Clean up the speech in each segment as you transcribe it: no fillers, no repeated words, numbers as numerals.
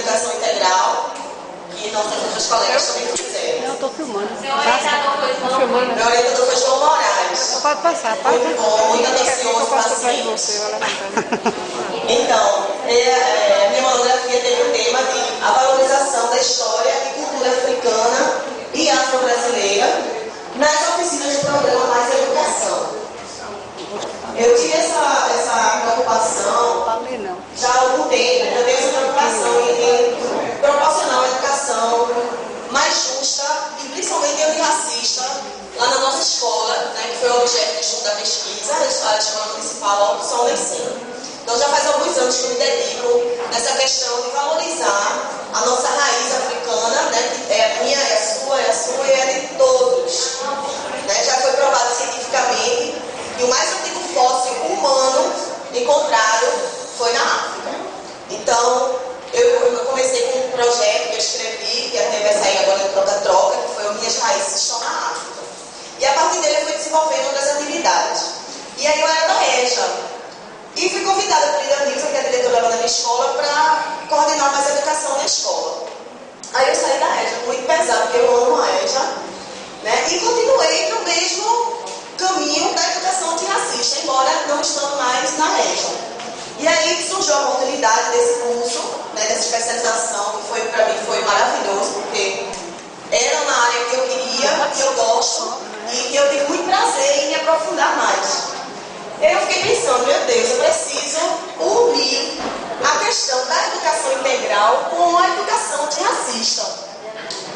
educação integral, que nossas outras colegas também fizeram. Não, estou filmando. Meu orientador foi João Moraes. Pode passar, pode. Muito bom, muito atencioso, paciente. Então, a minha monografia teve o tema de a valorização da história e cultura africana e afro-brasileira nas oficinas do programa Mais Educação. Eu tive essa preocupação já há algum tempo, eu tenho essa preocupação em proporcionar uma educação mais justa e principalmente antirracista lá na nossa escola, né, que foi o objeto de estudo da pesquisa, a escola municipal, a opção do ensino. Então já faz alguns anos que eu me dedico nessa questão de valorizar a nossa raiz africana, né, que é a minha, é a sua e é de todos. Né? Já foi provado cientificamente que o mais antigo fóssil humano encontrado foi na África. Então, eu comecei com um projeto que eu escrevi, que até vai sair agora em Troca-Troca, que foi o Minhas Raízes Estão na África. E a partir dele eu fui desenvolvendo outras atividades. E aí eu era da EJA. E fui convidada por Lida Nilson, que é a diretora lá da minha escola, para coordenar mais educação na escola. Aí eu saí da EJA, muito pesado, porque eu amo a EJA, né? E continuei no mesmo caminho da educação antirracista, embora não estando mais na EJA. E aí surgiu a oportunidade desse curso, né, dessa especialização, que foi, para mim foi maravilhoso, porque era uma área que eu queria, que eu gosto, e que eu tive muito prazer em me aprofundar mais. Eu fiquei pensando, meu Deus, eu preciso unir a questão da educação integral com a educação antirracista.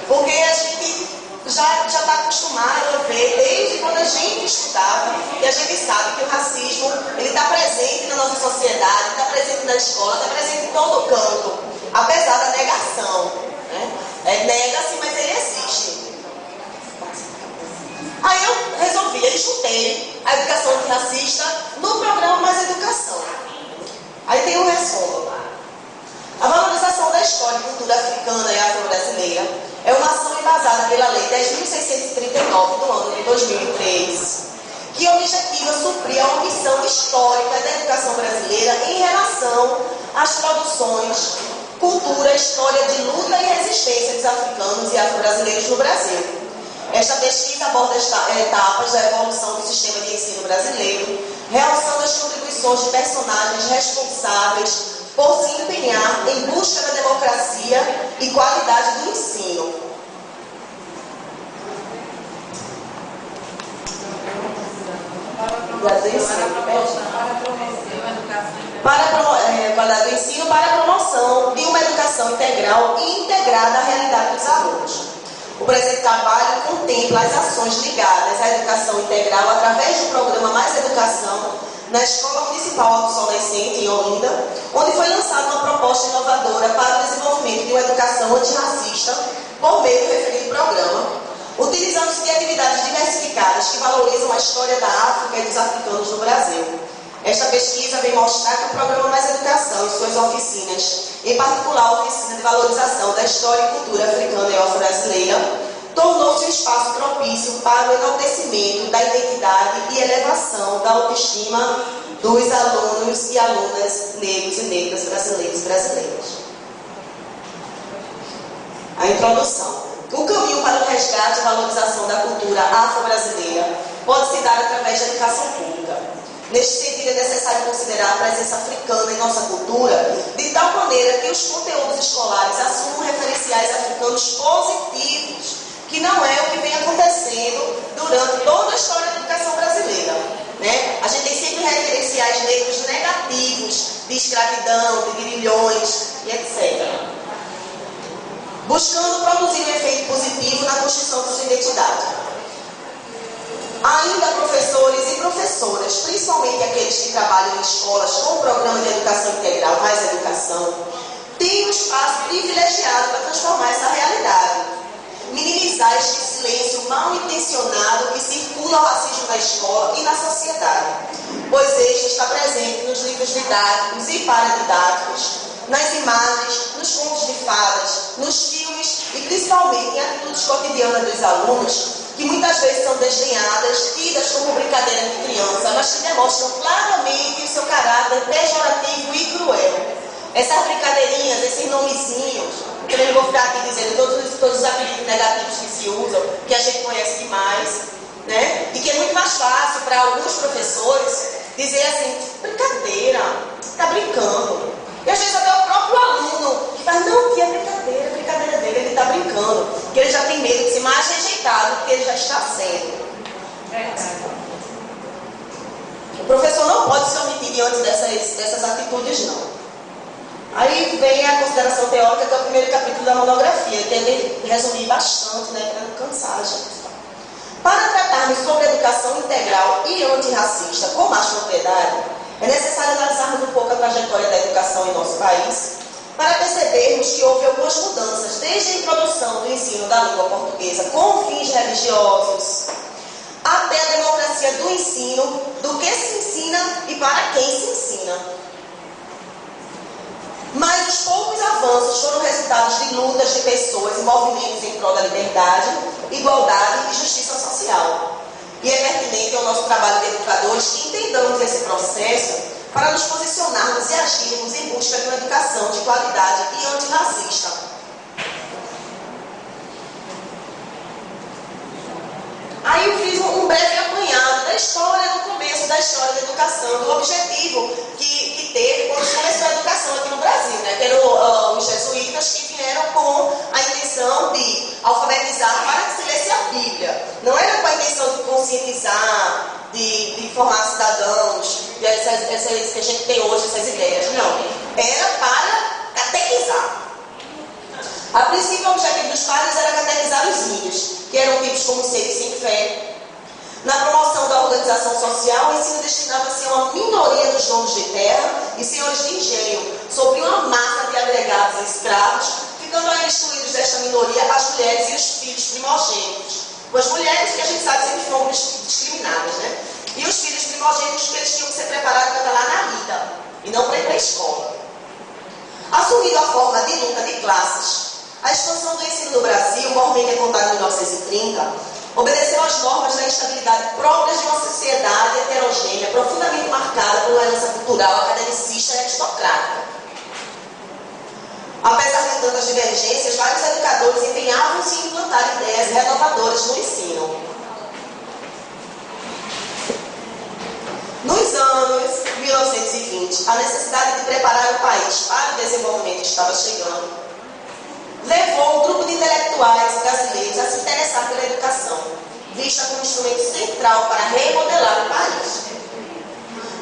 Porque a gente já está acostumado a ver, desde quando a gente estudava, e a gente sabe que o racismo está presente na nossa sociedade, está presente na escola, está presente em todo canto, apesar da negação. Né? Nega-se, mas ele existe. Aí eu resolvi, eu juntei a educação antirracista no programa Mais Educação. Aí tem um resumo. A valorização da história e cultura africana e afro-brasileira é uma ação embasada pela Lei 10.639 do ano de 2003, que objetiva suprir a omissão histórica da educação brasileira em relação às produções, cultura, história de luta e resistência dos africanos e afro-brasileiros no Brasil. Esta pesquisa aborda etapas da evolução do sistema de ensino brasileiro, realçando as contribuições de personagens responsáveis por se empenhar em busca da democracia e qualidade do ensino. Qualidade do ensino para a promoção de uma educação integral e integrada à realidade dos alunos. O presente trabalho contempla as ações ligadas à educação integral através do programa Mais Educação na Escola Municipal Alto Sol Nascente, em Olinda, onde foi lançada uma proposta inovadora para o desenvolvimento de uma educação antirracista por meio do referido programa, utilizando-se de atividades diversificadas que valorizam a história da África e dos africanos no Brasil. Esta pesquisa vem mostrar que o programa Mais Educação e suas oficinas, em particular a oficina de valorização da história e cultura africana e afro-brasileira, tornou-se um espaço propício para o enaltecimento da identidade e elevação da autoestima dos alunos e alunas negros e negras brasileiros e brasileiras. A introdução. O caminho para o resgate e valorização da cultura afro-brasileira pode se dar através da educação pública. Neste sentido, é necessário considerar a presença africana em nossa cultura de tal maneira que os conteúdos escolares assumam referenciais africanos positivos, que não é o que vem acontecendo durante toda a história da educação brasileira. Né? A gente tem sempre referenciais negros negativos, de escravidão, de grilhões e etc. Buscando produzir um efeito positivo na construção da sua identidade. Ainda professores e professoras, principalmente aqueles que trabalham em escolas com o programa de educação integral Mais Educação, têm um espaço privilegiado para transformar essa realidade. Minimizar este silêncio mal intencionado que circula o racismo na escola e na sociedade, pois este está presente nos livros didáticos e paradidáticos, nas imagens, nos contos de fadas, nos filmes e principalmente em atitudes cotidianas dos alunos, que muitas vezes são desdenhadas, tidas como brincadeira de criança, mas que demonstram claramente o seu caráter pejorativo e cruel. Essas brincadeirinhas, esses nomezinhos, vou ficar aqui dizendo todos os apelidos negativos que se usam, que a gente conhece demais, né? E que é muito mais fácil para alguns professores dizer assim, brincadeira, tá brincando. E às vezes até o próprio aluno que fala, não, que é brincadeira dele, ele está brincando, porque ele já tem medo de ser mais rejeitado do que ele já está sendo. O professor não pode se omitir diante dessas atitudes, não. Aí vem a consideração teórica, que é o primeiro capítulo da monografia, que eu resumi bastante, né, para não cansar a gente. Para tratarmos sobre educação integral e antirracista com mais propriedade, é necessário analisarmos um pouco a trajetória da educação em nosso país, para percebermos que houve algumas mudanças desde a introdução do ensino da língua portuguesa com fins religiosos, até a democracia do ensino, do que se ensina e para quem se ensina. Mas os poucos avanços foram resultados de lutas de pessoas e movimentos em prol da liberdade, igualdade e justiça social. E é pertinente ao nosso trabalho de educadores que entendamos esse processo para nos posicionarmos e agirmos em busca de uma educação de qualidade e antirracista. Aí eu fiz um breve apanhado da história, do começo da história da educação, do objetivo que teve quando se começou a educação aqui no Brasil, né? Que eram os jesuítas que vieram com a intenção de alfabetizar para que se lesse a Bíblia. Não era com a intenção de conscientizar, de formar cidadãos, essas que a gente tem hoje, essas ideias. Não. Era para catequizar. A princípio, o objetivo dos padres era catequizar os índios, que eram tidos como seres sem fé. Na promoção da organização social, o ensino destinava-se a uma minoria dos donos de terra e senhores de engenho, sobre uma massa de agregados e escravos, ficando ainda excluídos desta minoria as mulheres e os filhos primogênitos. As mulheres, que a gente sabe, sempre foram discriminadas, né? E os filhos primogênitos, que eles tinham que ser preparados para estar lá na vida, e não para ir para a escola. Assumindo a forma de luta de classes, a expansão do ensino no Brasil, mormente contada em 1930, obedeceu às normas da instabilidade próprias de uma sociedade heterogênea, profundamente marcada por uma herança cultural, academicista e aristocrática. Apesar de tantas divergências, vários educadores empenhavam-se em implantar ideias renovadoras no ensino. Nos anos 1920, a necessidade de preparar o país para o desenvolvimento que estava chegando levou um grupo de intelectuais brasileiros a se interessar pela educação, vista como instrumento central para remodelar o país.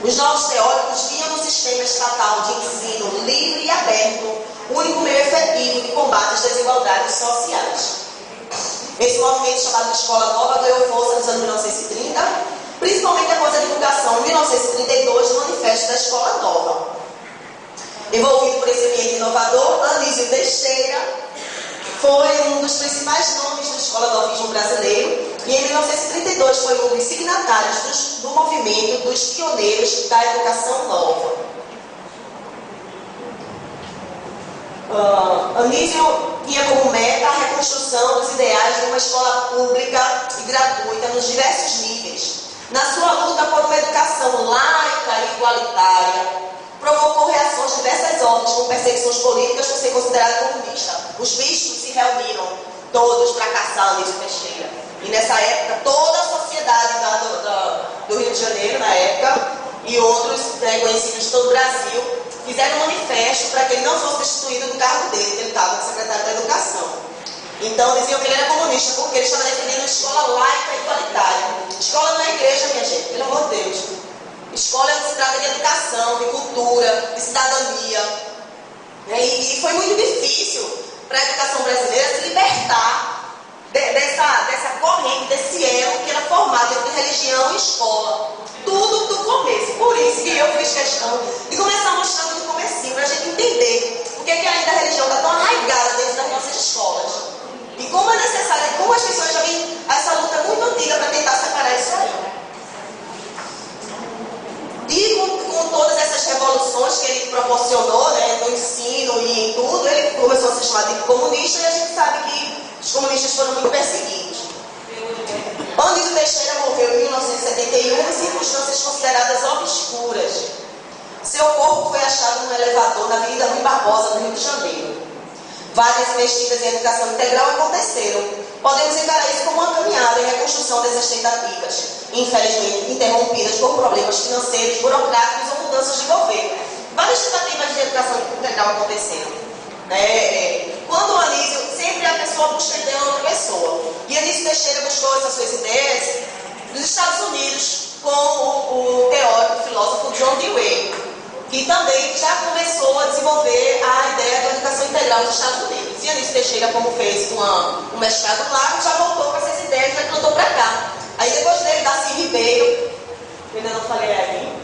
Os novos teóricos viam no sistema estatal de ensino livre e aberto o único meio efetivo de combate às desigualdades sociais. Esse movimento, chamado de Escola Nova, ganhou força nos anos 1930, principalmente após a divulgação, em 1932, do Manifesto da Escola Nova. Envolvido por esse ambiente inovador, Anísio Teixeira foi um dos principais nomes do escola-novismo brasileiro e em 1932 foi um dos signatários do movimento dos pioneiros da educação nova. Anísio tinha como meta a reconstrução dos ideais de uma escola pública e gratuita nos diversos níveis. Na sua luta por uma educação laica e igualitária, provocou reações de diversas ordens, com perseguições políticas por ser considerado comunista. Os bispos se reuniram todos para caçar Anísio Teixeira. E nessa época, toda a sociedade do Rio de Janeiro, na época, e outros conhecidos de todo o Brasil, fizeram um manifesto para que ele não fosse destituído do cargo dele, que ele estava de secretário da Educação. Então diziam que ele era comunista, porque ele estava defendendo uma escola laica e igualitária. Escola não é igreja, minha gente, pelo amor de Deus. Escola se trata de educação, de cultura, de cidadania. E foi muito difícil para a educação brasileira se libertar dessa corrente, desse elo que era formado entre religião e escola. Tudo do começo. Por isso que eu fiz questão de começar mostrando do comecinho, para a gente entender por que ainda a religião está tão arraigada dentro das nossas escolas. E como é necessário, como as pessoas já vêm essa luta muito antiga para tentar separar isso aí. E com todas essas revoluções que ele proporcionou, né, no ensino e em tudo, ele começou a ser chamado de comunista e a gente sabe que os comunistas foram muito perseguidos. Anísio Teixeira morreu em 1971 em circunstâncias consideradas obscuras. Seu corpo foi achado num elevador na Avenida Rui Barbosa, no Rio de Janeiro. várias investidas em educação integral aconteceram. Podemos encarar isso como uma caminhada em reconstrução dessas tentativas, infelizmente interrompidas por problemas financeiros, burocráticos ou mudanças de governo. Várias tentativas de educação integral aconteceram. Quando o Anísio, sempre a pessoa busca a ideia de outra pessoa. E Anísio Teixeira buscou essas suas ideias nos Estados Unidos com o teórico e filósofo John Dewey, que também já começou a desenvolver a ideia da educação integral nos Estados Unidos. E Anísio Teixeira, como fez um mestrado lá, já voltou com essas ideias e já plantou para cá. Aí depois dele, Darcy Ribeiro, ainda não falei aqui.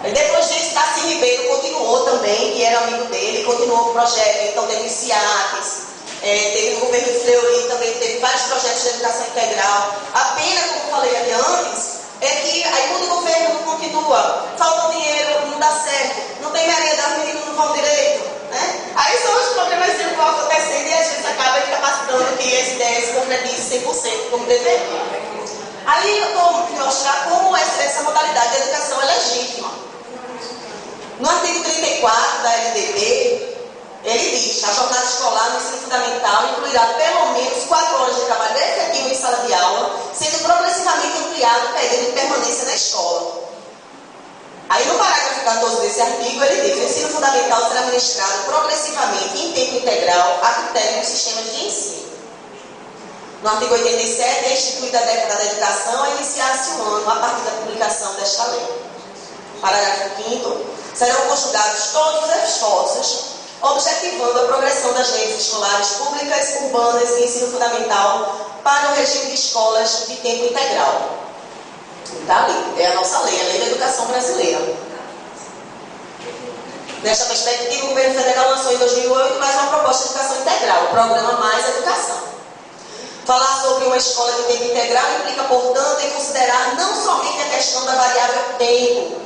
Aí depois disso, Darcy Ribeiro continuou também, e era amigo dele, continuou o projeto. Então teve CIATES, teve no governo de Fleury, também teve vários projetos de educação integral. A pena, como falei aqui antes, é que aí quando o governo não continua, falta dinheiro, não dá certo, não tem merenda, os meninos não vão direito, né? Aí são os problemas que vão acontecendo e às vezes acaba incapacitando que as ideias se concretizem 100% como deveria. Aí eu estou mostrar como essa modalidade de educação é legítima. No artigo 34 da LDB, ele diz: a jornada escolar no ensino fundamental incluirá pelo menos 4 horas de trabalho efetivo em sala de aula, sendo progressivamente ampliado o período de permanência na escola. Aí no parágrafo 14 desse artigo, ele diz: o ensino fundamental será ministrado progressivamente em tempo integral a critério dos sistemas de ensino. No artigo 87, é instituída a década da educação a iniciar-se o ano a partir da publicação desta lei. Parágrafo 5º, serão conjugados todos os esforços objetivando a progressão das redes escolares públicas, urbanas e ensino fundamental para o regime de escolas de tempo integral. Está ali, é a nossa lei, a Lei da Educação Brasileira. Nesta perspectiva, o governo federal lançou em 2008 mais uma proposta de educação integral, o Programa Mais Educação. Falar sobre uma escola de tempo integral implica, portanto, em considerar não somente a questão da variável tempo,